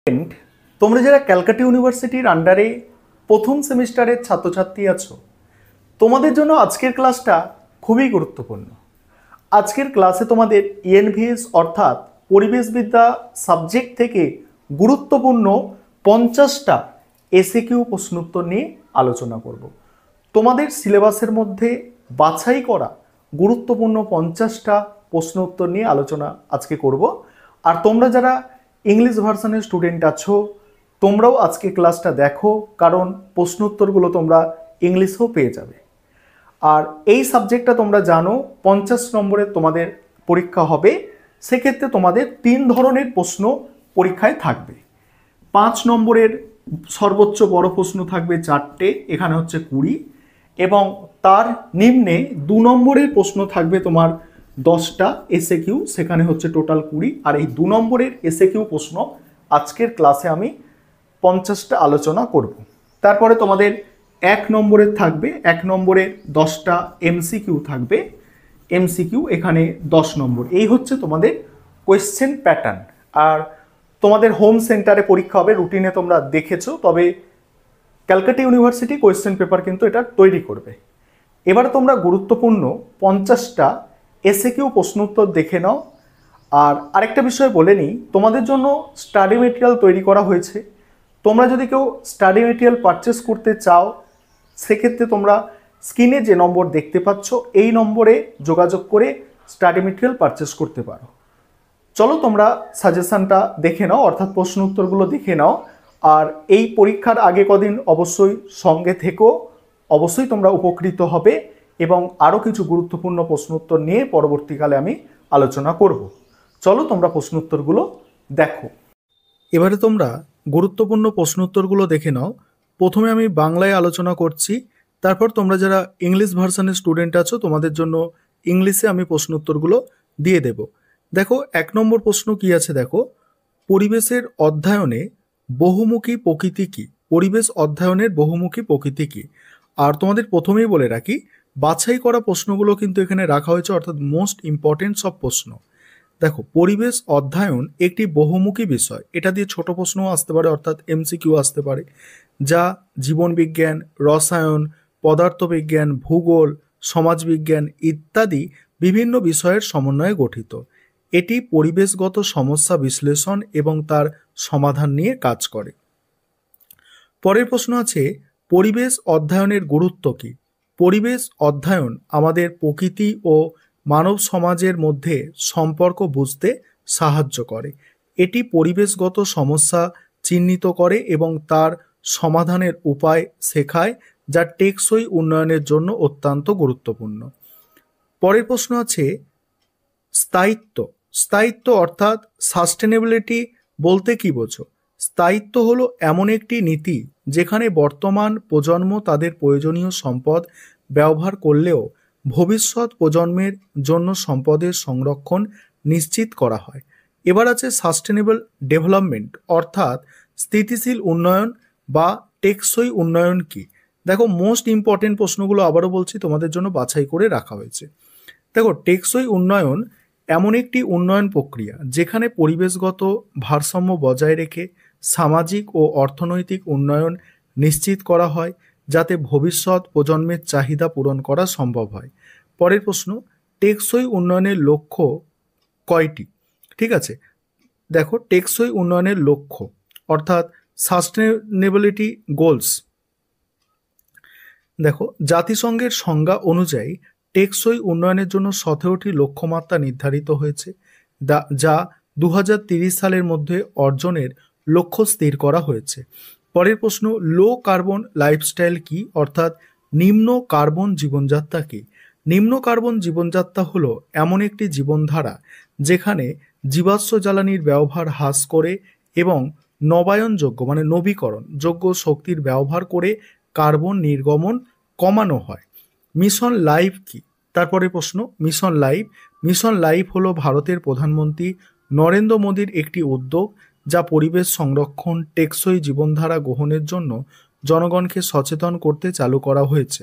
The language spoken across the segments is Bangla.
স্টুডেন্ট, তোমরা যারা ক্যালকাটা ইউনিভার্সিটির আন্ডারে প্রথম সেমিস্টারের ছাত্রছাত্রী আছো, তোমাদের জন্য আজকের ক্লাসটা খুবই গুরুত্বপূর্ণ। আজকের ক্লাসে তোমাদের ইএনভিএস অর্থাৎ পরিবেশবিদ্যা সাবজেক্ট থেকে গুরুত্বপূর্ণ 50টা এসএকিউ প্রশ্নোত্তর নিয়ে আলোচনা করব। তোমাদের সিলেবাসের মধ্যে বাছাই করা গুরুত্বপূর্ণ 50টা প্রশ্ন উত্তর নিয়ে আলোচনা আজকে করব। আর তোমরা যারা ইংলিশ ভার্সনের স্টুডেন্ট আছো, তোমরাও আজকে ক্লাসটা দেখো, কারণ প্রশ্ন উত্তরগুলো তোমরা ইংলিশেও পেয়ে যাবে। আর এই সাবজেক্টটা তোমরা জানো 50 নম্বরের তোমাদের পরীক্ষা হবে। সেক্ষেত্রে তোমাদের 3 ধরনের প্রশ্ন পরীক্ষায় থাকবে। 5 নম্বরের সর্বোচ্চ বড় প্রশ্ন থাকবে 4টে, এখানে হচ্ছে 20, এবং তার নিম্নে 2 নম্বরের প্রশ্ন থাকবে তোমার 10টা এসএকিউ, সেখানে হচ্ছে টোটাল 20। আর এই 2 নম্বরের এসএকিউ প্রশ্ন আজকের ক্লাসে আমি 50টা আলোচনা করব। তারপরে তোমাদের 1 নম্বরের থাকবে, 1 নম্বরের 10টা এমসিকিউ থাকবে, এমসিকিউ এখানে 10 নম্বর। এই হচ্ছে তোমাদের কোয়েশ্চেন প্যাটার্ন। আর তোমাদের হোম সেন্টারে পরীক্ষা হবে, রুটিনে তোমরা দেখেছো, তবে ক্যালকাটা ইউনিভার্সিটি কোয়েশ্চেন পেপার কিন্তু এটা তৈরি করবে। এবারে তোমরা গুরুত্বপূর্ণ 50টা এসএকিউ প্রশ্ন উত্তর দেখে নাও। আর আরেকটা বিষয় বলে নিই, তোমাদের জন্য স্টাডি মেটেরিয়াল তৈরি করা হয়েছে। তোমরা যদি কেউ স্টাডি মেটেরিয়াল পারচেস করতে চাও, সেক্ষেত্রে তোমরা স্ক্রিনে যে নম্বর দেখতে পাচ্ছ এই নম্বরে যোগাযোগ করে স্টাডি মেটেরিয়াল পারচেস করতে পারো। চলো তোমরা সাজেশনটা দেখে নাও, অর্থাৎ প্রশ্ন উত্তরগুলো দেখে নাও। আর এই পরীক্ষার আগে কদিন অবশ্যই সঙ্গে থেকো, অবশ্যই তোমরা উপকৃত হবে। এবং আরও কিছু গুরুত্বপূর্ণ প্রশ্ন উত্তর নিয়ে পরবর্তীকালে আমি আলোচনা করব। চলো তোমরা প্রশ্ন উত্তরগুলো দেখো। এবারে তোমরা গুরুত্বপূর্ণ প্রশ্ন উত্তরগুলো দেখে নাও। প্রথমে আমি বাংলায় আলোচনা করছি, তারপর তোমরা যারা ইংলিশ ভার্সনের স্টুডেন্ট আছো তোমাদের জন্য ইংলিশে আমি প্রশ্ন উত্তরগুলো দিয়ে দেব। দেখো 1 নম্বর প্রশ্ন কি আছে, দেখো পরিবেশের অধ্যয়নে বহুমুখী প্রকৃতি কি? পরিবেশ অধ্যয়নের বহুমুখী প্রকৃতি কি? আর তোমাদের প্রথমেই বলে রাখি, বাছাই করা প্রশ্নগুলো কিন্তু এখানে রাখা হয়েছে, অর্থাৎ মোস্ট ইম্পর্টেন্ট সব প্রশ্ন। দেখো, পরিবেশ অধ্যয়ন একটি বহুমুখী বিষয়। এটা দিয়ে ছোট প্রশ্নও আসতে পারে, অর্থাৎ এমসিকিউ আসতে পারে, যা জীবনবিজ্ঞান, রসায়ন, পদার্থবিজ্ঞান, ভূগোল, সমাজবিজ্ঞান ইত্যাদি বিভিন্ন বিষয়ের সমন্বয়ে গঠিত। এটি পরিবেশগত সমস্যা বিশ্লেষণ এবং তার সমাধান নিয়ে কাজ করে। পরের প্রশ্ন আছে, পরিবেশ অধ্যয়নের গুরুত্ব কী? পরিবেশ অধ্যয়ন আমাদের প্রকৃতি ও মানব সমাজের মধ্যে সম্পর্ক বুঝতে সাহায্য করে। এটি পরিবেশগত সমস্যা চিহ্নিত করে এবং তার সমাধানের উপায় শেখায়, যা টেকসই উন্নয়নের জন্য অত্যন্ত গুরুত্বপূর্ণ। পরের প্রশ্ন আছে, স্থায়িত্ব। স্থায়িত্ব অর্থাৎ সাস্টেনেবিলিটি বলতে কি বোঝো? স্থায়িত্ব হলো এমন একটি নীতি যেখানে বর্তমান প্রজন্ম তাদের প্রয়োজনীয় সম্পদ ব্যবহার করলেও ভবিষ্যৎ প্রজন্মের জন্য সম্পদের সংরক্ষণ নিশ্চিত করা হয়। এবার আছে সাস্টেনেবল ডেভেলপমেন্ট অর্থাৎ স্থিতিশীল উন্নয়ন বা টেকসই উন্নয়ন কি? দেখো, মোস্ট ইম্পর্টেন্ট প্রশ্নগুলো আবারও বলছি, তোমাদের জন্য বাছাই করে রাখা হয়েছে। দেখো, টেকসই উন্নয়ন এমন একটি উন্নয়ন প্রক্রিয়া যেখানে পরিবেশগত ভারসাম্য বজায় রেখে সামাজিক ও অর্থনৈতিক উন্নয়ন নিশ্চিত করা হয়, যাতে ভবিষ্যৎ প্রজন্মের চাহিদা পূরণ করা সম্ভব হয়। পরের প্রশ্ন, টেকসই উন্নয়নের লক্ষ্য কয়টি? ঠিক আছে, দেখো টেকসই উন্নয়নের লক্ষ্য অর্থাৎ সাস্টেনেবিলিটি গোলস। দেখো, জাতিসংঘের সংজ্ঞা অনুযায়ী টেকসই উন্নয়নের জন্য 17টি লক্ষ্যমাত্রা নির্ধারিত হয়েছে, যা 2030 সালের মধ্যে অর্জনের লক্ষ্য স্থির করা হয়েছে। পরের প্রশ্ন, লো কার্বন লাইফস্টাইল কি? অর্থাৎ নিম্ন কার্বন জীবনযাত্রা কি? নিম্ন কার্বন জীবনযাত্রা হলো এমন একটি জীবনধারা যেখানে জীবাশ্ম জ্বালানির ব্যবহার হ্রাস করে এবং নবায়নযোগ্য মানে নবীকরণযোগ্য শক্তির ব্যবহার করে কার্বন নির্গমন কমানো হয়। মিশন লাইফ কি? তারপরে প্রশ্ন, মিশন লাইফ। মিশন লাইফ হলো ভারতের প্রধানমন্ত্রী নরেন্দ্র মোদীর একটি উদ্যোগ যা পরিবেশ সংরক্ষণ, টেকসই জীবনধারা গ্রহণের জন্য জনগণকে সচেতন করতে চালু করা হয়েছে।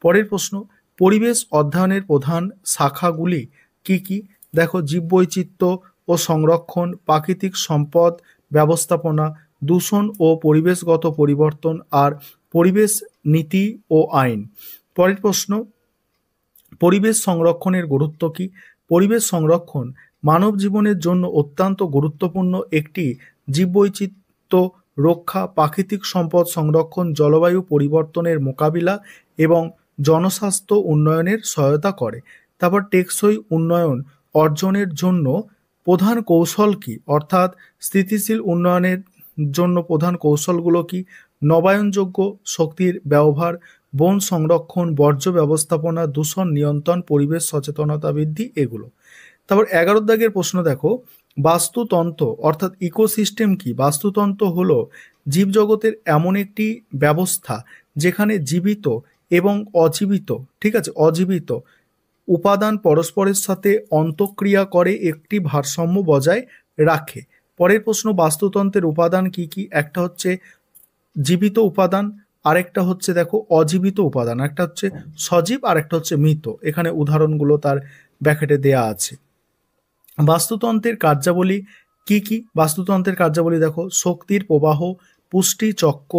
পরের প্রশ্ন, পরিবেশ অধ্যয়নের প্রধান শাখাগুলি কি কি? দেখো, জীববৈচিত্র্য ও সংরক্ষণ, প্রাকৃতিক সম্পদ ব্যবস্থাপনা, দূষণ ও পরিবেশগত পরিবর্তন আর পরিবেশ নীতি ও আইন। পরের প্রশ্ন, পরিবেশ সংরক্ষণের গুরুত্ব কি? পরিবেশ সংরক্ষণ মানব জীবনের জন্য অত্যন্ত গুরুত্বপূর্ণ একটি জীববৈচিত্র্য রক্ষা, প্রাকৃতিক সম্পদ সংরক্ষণ, জলবায়ু পরিবর্তনের মোকাবিলা এবং জনস্বাস্থ্য উন্নয়নের সহায়তা করে। তারপর টেকসই উন্নয়ন অর্জনের জন্য প্রধান কৌশল কি? অর্থাৎ স্থিতিশীল উন্নয়নের জন্য প্রধান কৌশলগুলো কি? নবায়নযোগ্য শক্তির ব্যবহার, বন সংরক্ষণ, বর্জ্য ব্যবস্থাপনা, দূষণ নিয়ন্ত্রণ, পরিবেশ সচেতনতা বৃদ্ধি, এগুলো। তারপর 11 দাগের প্রশ্ন দেখো, বাস্তুতন্ত্র অর্থাৎ ইকোসিস্টেম কি? বাস্তুতন্ত্র হলো জীবজগতের এমন একটি ব্যবস্থা যেখানে জীবিত এবং অজীবিত, ঠিক আছে, অজীবিত উপাদান পরস্পরের সাথে অন্তঃক্রিয়া করে একটি ভারসাম্য বজায় রাখে। পরের প্রশ্ন, বাস্তুতন্ত্রের উপাদান কি কি? একটা হচ্ছে জীবিত উপাদান, আরেকটা হচ্ছে দেখো অজীবিত উপাদান, একটা হচ্ছে সজীব আর একটা হচ্ছে মৃত। এখানে উদাহরণগুলো তার ব্যাকেটে দেয়া আছে। বাস্তুতন্ত্রের কার্যাবলী কি কি? বাস্তুতন্ত্রের কার্যাবলী দেখো, শক্তির প্রবাহ, পুষ্টি চক্র,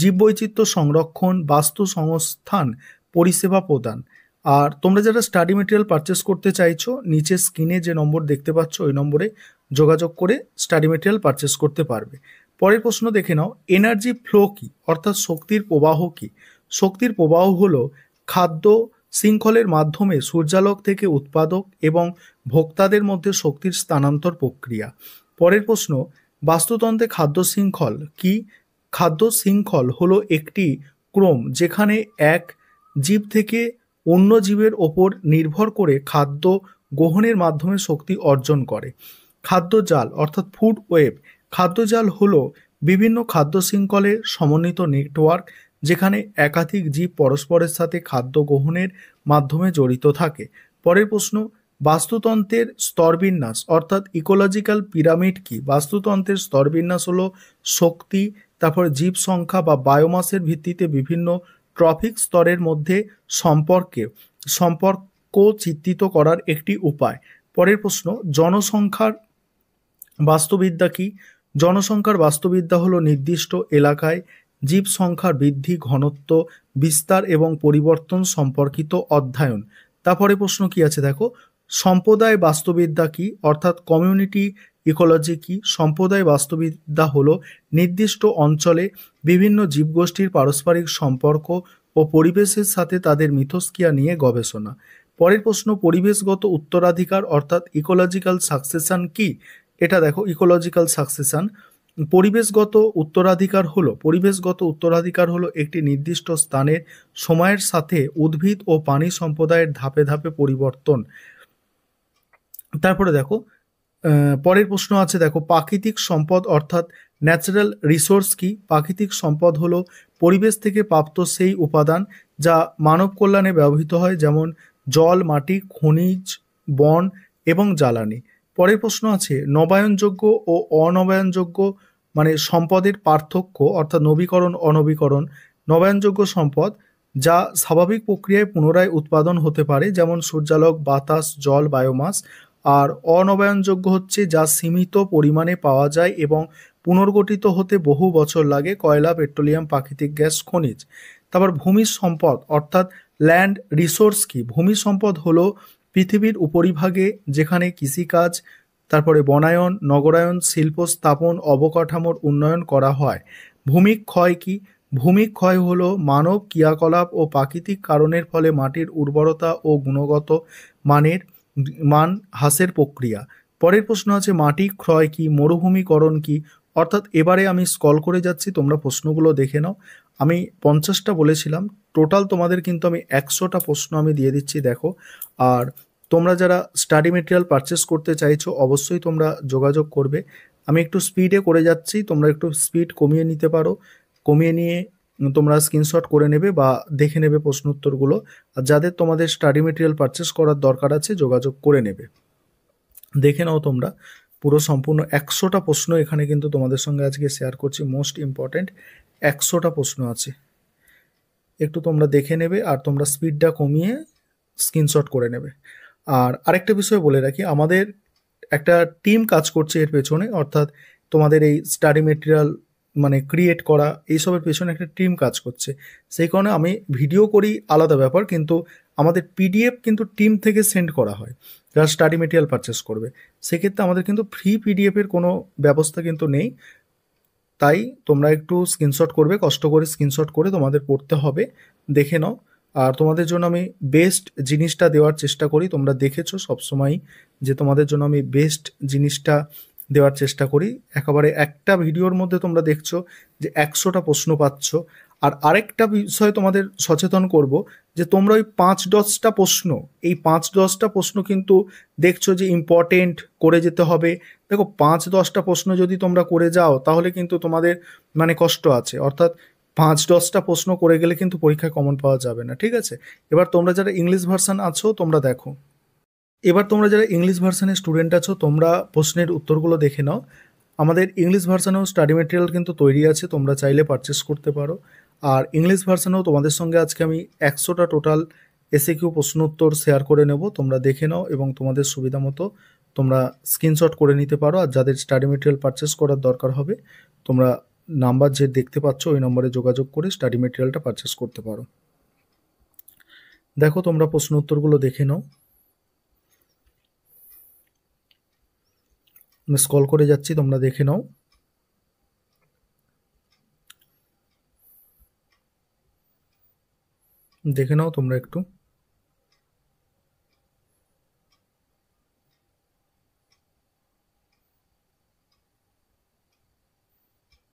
জীববৈচিত্র্য সংরক্ষণ, বাস্তু সংস্থান, পরিষেবা প্রদান। আর তোমরা যারা স্টাডি মেটেরিয়াল পারচেস করতে চাইছো, নিচে স্ক্রিনে যে নম্বর দেখতে পাচ্ছ ওই নম্বরে যোগাযোগ করে স্টাডি মেটেরিয়াল পারচেস করতে পারবে। পরের প্রশ্ন দেখে নাও, এনার্জি ফ্লো কি? অর্থাৎ শক্তির প্রবাহ কি? শক্তির প্রবাহ হলো খাদ্য শৃঙ্খলের মাধ্যমে সূর্যালোক থেকে উৎপাদক এবং ভোক্তাদের মধ্যে শক্তির স্থানান্তর প্রক্রিয়া। পরের প্রশ্ন, বাস্তুতন্ত্রে খাদ্য শৃঙ্খল কি? খাদ্য শৃঙ্খল হলো একটি ক্রম যেখানে এক জীব থেকে অন্য জীবের ওপর নির্ভর করে খাদ্য গ্রহণের মাধ্যমে শক্তি অর্জন করে। খাদ্য জাল অর্থাৎ ফুড ওয়েব, খাদ্য জাল হলো বিভিন্ন খাদ্য শৃঙ্খলের সমন্বিত নেটওয়ার্ক যেখানে একাধিক জীব পরস্পরের সাথে খাদ্য গ্রহণের মাধ্যমে জড়িত থাকে। পরের প্রশ্ন, বাস্তুতন্ত্রের স্তরবিন্যাস অর্থাৎ ইকোলজিক্যাল পিরামিড কি? বাস্তুতন্ত্রের স্তরবিন্যাস হলো শক্তি, তারপরে জীব সংখ্যা বা বায়োমাসের ভিত্তিতে বিভিন্ন ট্রফিক স্তরের মধ্যে সম্পর্ক চিত্রিত করার একটি উপায়। পরের প্রশ্ন, জনসংখ্যার বাস্তুবিদ্যা কি? জনসংখ্যার বাস্তুবিদ্যা হলো নির্দিষ্ট এলাকায় জীব সংখ্যার বৃদ্ধি, ঘনত্ব, বিস্তার এবং পরিবর্তন সম্পর্কিত অধ্যয়ন। তারপরে প্রশ্ন কি আছে দেখো, সম্প্রদায় বাস্তুবিদ্যা কি? অর্থাৎ কমিউনিটি ইকোলজি কি? সম্প্রদায় বাস্তুবিদ্যা হলো নির্দিষ্ট অঞ্চলে বিভিন্ন জীবগোষ্ঠীর পারস্পরিক সম্পর্ক ও পরিবেশের সাথে তাদের মিথস্ক্রিয়া নিয়ে গবেষণা। পরের প্রশ্ন, পরিবেশগত উত্তরাধিকার অর্থাৎ ইকোলজিক্যাল সাকসেশন কি? এটা দেখো, ইকোলজিক্যাল সাকসেশন পরিবেশগত উত্তরাধিকার হলো একটি নির্দিষ্ট স্থানের সময়ের সাথে উদ্ভিদ ও প্রাণী সম্প্রদায়ের ধাপে ধাপে পরিবর্তন। তারপরে দেখো, পরের প্রশ্ন আছে দেখো, প্রাকৃতিক সম্পদ অর্থাৎ ন্যাচারাল রিসোর্স কি? প্রাকৃতিক সম্পদ হলো পরিবেশ থেকে প্রাপ্ত সেই উপাদান যা মানব কল্যাণে ব্যবহৃত হয়, যেমন জল, মাটি, খনিজ, বন এবং জ্বালানি। পরের প্রশ্ন আছে, নবায়নযোগ্য ও অনবায়নযোগ্য মানে সম্পদের পার্থক্য অর্থাৎ নবীকরণ অনবীকরণ। নবায়নযোগ্য সম্পদ যা স্বাভাবিক প্রক্রিয়ায় পুনরায় উৎপাদন হতে পারে, যেমন সূর্যালোক, বাতাস, জল, বায়োমাস। আর অনবায়নযোগ্য হচ্ছে যা সীমিত পরিমাণে পাওয়া যায় এবং পুনর্গঠিত হতে বহু বছর লাগে, কয়লা, পেট্রোলিয়াম, প্রাকৃতিক গ্যাস, খনিজ। তারপর ভূমি সম্পদ অর্থাৎ ল্যান্ড রিসোর্স কি? ভূমি সম্পদ হলো পৃথিবীর উপরিভাগে যেখানে কৃষিকাজ, তারপরে বনায়ন, নগরায়ন, শিল্প স্থাপন, অবকাঠামোর উন্নয়ন করা হয়। ভূমি ক্ষয় কি? ভূমি ক্ষয় হলো মানব ক্রিয়াকলাপ ও প্রাকৃতিক কারণের ফলে মাটির উর্বরতা ও গুণগত মান হ্রাসের প্রক্রিয়া। পরের প্রশ্ন আছে, মাটি ক্ষয় কি? মরুভূমিকরণ কি? অর্থাৎ এবারে আমি স্ক্রল করে যাচ্ছি, তোমরা প্রশ্নগুলো দেখে নাও। আমি 50টা বলেছিলাম, টোটাল তোমাদের কিন্তু আমি 100টা প্রশ্ন আমি দিয়ে দিচ্ছি, দেখো। আর তোমরা যারা স্টাডি মেটেরিয়াল পারচেস করতে চাইছো অবশ্যই তোমরা যোগাযোগ করবে। আমি একটু স্পিডে করে যাচ্ছি, তোমরা একটু স্পিড কমিয়ে নিতে পারো, কমিয়ে নিয়ে তোমরা স্ক্রিনশট করে নেবে বা দেখে নেবে প্রশ্ন উত্তরগুলো। আর যাদের তোমাদের স্টাডি মেটেরিয়াল পারচেস করার দরকার আছে যোগাযোগ করে নেবে। দেখে নাও তোমরা পুরো সম্পূর্ণ 100টা প্রশ্ন এখানে কিন্তু তোমাদের সঙ্গে আজকে শেয়ার করছি, মোস্ট ইম্পর্টেন্ট 100টা প্রশ্ন আছে, একটু তোমরা দেখে নেবে আর তোমরা স্পিডটা কমিয়ে স্ক্রিনশট করে নেবে। আর আরেকটা বিষয় বলে রাখি, আমাদের একটা টিম কাজ করছে এর পেছনে, অর্থাৎ তোমাদের এই স্টাডি মেটেরিয়াল মানে ক্রিয়েট করা এইসবের পেছনে একটা টিম কাজ করছে। সেই কারণে আমি ভিডিও করি আলাদা ব্যাপার, কিন্তু আমাদের পিডিএফ কিন্তু টিম থেকে সেন্ড করা হয় যারা স্টাডি মেটেরিয়াল পারচেস করবে। সেক্ষেত্রে আমাদের কিন্তু ফ্রি পিডিএফের কোনো ব্যবস্থা কিন্তু নেই। তাই তোমরা একটু স্ক্রিনশট করবে, কষ্ট করে স্ক্রিনশট করে তোমাদের পড়তে হবে, দেখে নাও। আর তোমাদের জন্য আমি বেস্ট জিনিসটা দেওয়ার চেষ্টা করি, তোমরা দেখেছো সবসময়ই যে তোমাদের জন্য আমি বেস্ট জিনিসটা দেওয়ার চেষ্টা করি। একেবারে একটা ভিডিওর মধ্যে তোমরা দেখছো যে 100টা প্রশ্ন পাচ্ছ। আর আরেকটা বিষয় তোমাদের সচেতন করব যে তোমরা ওই 5-10টা প্রশ্ন, এই 5-10টা প্রশ্ন কিন্তু দেখছো যে ইম্পর্টেন্ট করে যেতে হবে। দেখো 5-10টা প্রশ্ন যদি তোমরা করে যাও তাহলে কিন্তু তোমাদের মানে কষ্ট আছে, অর্থাৎ 5-10টা প্রশ্ন করে গেলে কিন্তু পরীক্ষায় কমন পাওয়া যাবে না, ঠিক আছে? এবার তোমরা যারা ইংলিশ ভার্সন আছো তোমরা দেখো, এবার তোমরা যারা ইংলিশ ভার্সনের স্টুডেন্ট আছো তোমরা প্রশ্নের উত্তরগুলো দেখে নাও। আমাদের ইংলিশ ভার্সনেও স্টাডি মেটেরিয়াল কিন্তু তৈরি আছে, তোমরা চাইলে পারচেস করতে পারো। আর ইংলিশ ভার্সনেও তোমাদের সঙ্গে আজকে আমি 100টা টোটাল এসএকিউ প্রশ্ন উত্তর শেয়ার করে নেব, তোমরা দেখে নাও এবং তোমাদের সুবিধা মতো তোমরা স্ক্রিনশট করে নিতে পারো। আর যাদের স্টাডি মেটেরিয়াল পারচেস করার দরকার হবে তোমরা নাম্বার যে দেখতে পাচ্ছ ওই নম্বরে যোগাযোগ করে স্টাডি মেটেরিয়ালটা পারচেস করতে পারো। দেখো তোমরা প্রশ্ন উত্তরগুলো দেখে নাও। আমি স্ক্রল করে যাচ্ছি, তোমরা দেখে নাও। দেখে নাও তোমরা একটু।